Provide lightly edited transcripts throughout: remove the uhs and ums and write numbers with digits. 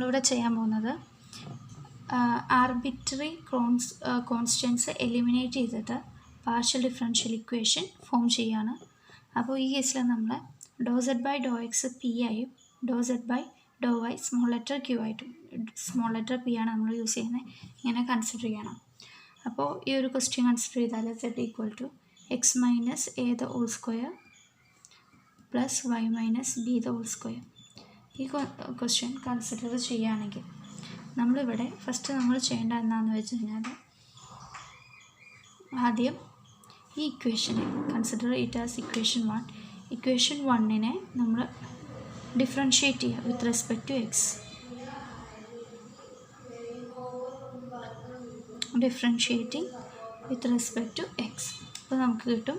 നമ്മളിവിടെ ചെയ്യാൻ പോകുന്നത് ആർബിട്രറി കോൺസ്റ്റൻസ് എലിമിനേറ്റ് ചെയ്തിട്ട് പാർഷ്യൽ ഡിഫറൻഷ്യൽ ഇക്വേഷൻ ഫോം ചെയ്യാണ്. അപ്പോൾ ഈ കേസിൽ നമ്മൾ do Z by do X P ആയും do Z by do Y small letter Q ആയിട്ടും, സ്മോൾ ലെറ്റർ പി ആണ് നമ്മൾ യൂസ് ചെയ്യുന്നത്, ഇങ്ങനെ കൺസിഡർ ചെയ്യണം. അപ്പോൾ ഈ ഒരു ക്വസ്റ്റ്യൻ കൺസിഡർ ചെയ്താൽ z equal to x minus a the whole square plus Y minus B the whole square. ഈ ക്വസ്റ്റ്യൻ കൺസിഡർ ചെയ്യുകയാണെങ്കിൽ നമ്മളിവിടെ ഫസ്റ്റ് നമ്മൾ ചെയ്യേണ്ട എന്താണെന്ന് വെച്ച് കഴിഞ്ഞാൽ ആദ്യം ഈ ഇക്വേഷനെ consider it as equation 1. Equation 1നെ നമ്മൾ ഡിഫറൻഷ്യേറ്റ് ചെയ്യുക with respect to X. Differentiating with respect to X. അപ്പോൾ നമുക്ക് കിട്ടും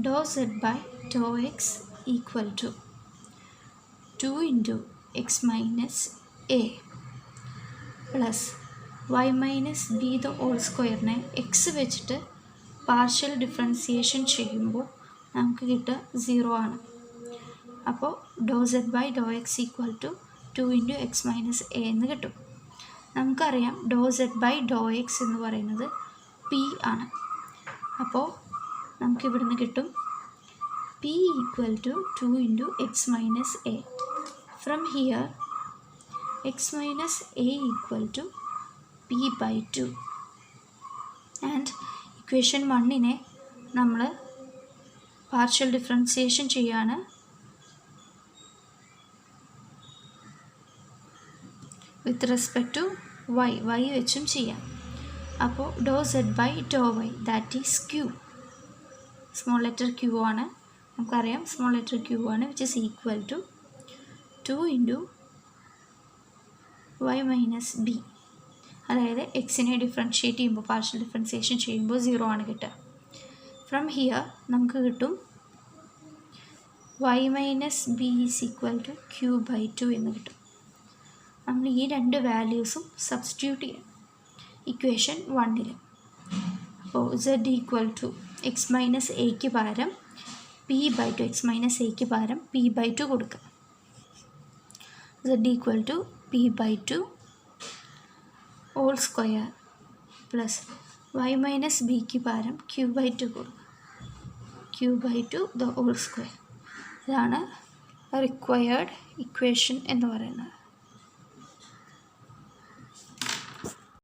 do Z by do X equal to 2 into X minus A plus Y minus B the whole സ്ക്വയറിനെ X വെച്ചിട്ട് partial differentiation ചെയ്യുമ്പോൾ നമുക്ക് കിട്ടുക 0 ആണ്. അപ്പോൾ do Z by do X equal to 2 into X minus A എന്ന് കിട്ടും. നമുക്കറിയാം do Z by do X എന്ന് പറയുന്നത് പി ആണ്. അപ്പോൾ നമുക്കിവിടുന്ന് കിട്ടും P equal to 2 into X minus A. From here X minus A equal to P by 2. And equation 1നെ നമ്മൾ പാർഷ്യൽ ഡിഫറൻസിയേഷൻ ചെയ്യാണ്. വിത്ത് റെസ്പെക്ട് ടു വൈ വെച്ചും ചെയ്യാം. അപ്പോൾ do Z by do Y that is Q, small letter Q ആണ്, നമുക്കറിയാം small letter Q ആണ്, which is equal to 2 into Y minus B. അതായത് എക്സിനെ ഡിഫറൻഷ്യേറ്റ് ചെയ്യുമ്പോൾ പാർഷ്യൽ ഡിഫറൻസിയേഷൻ ചെയ്യുമ്പോൾ 0 ആണ് കിട്ടുക. ഫ്രം ഹിയർ നമുക്ക് കിട്ടും Y minus B is equal to Q by 2 എന്ന് കിട്ടും. നമ്മൾ ഈ രണ്ട് വാല്യൂസും സബ്സ്റ്റിറ്റ്യൂട്ട് ചെയ്യാം ഇക്വേഷൻ 1ൽ. അപ്പോൾ z equal to x minus എക്ക് പകരം പി ബൈ 2, എക്സ് മൈനസ് എക്ക് പകരം പി ബൈ 2 കൊടുക്കുക. Z equal to P by 2 whole square plus Y minus ബിക്ക് പകരം ക്യൂ ബൈ 2 കൊടുക്കുക. Q by 2 the whole square. ഇതാണ് റിക്വയർഡ് ഇക്വേഷൻ എന്ന് പറയുന്നത്.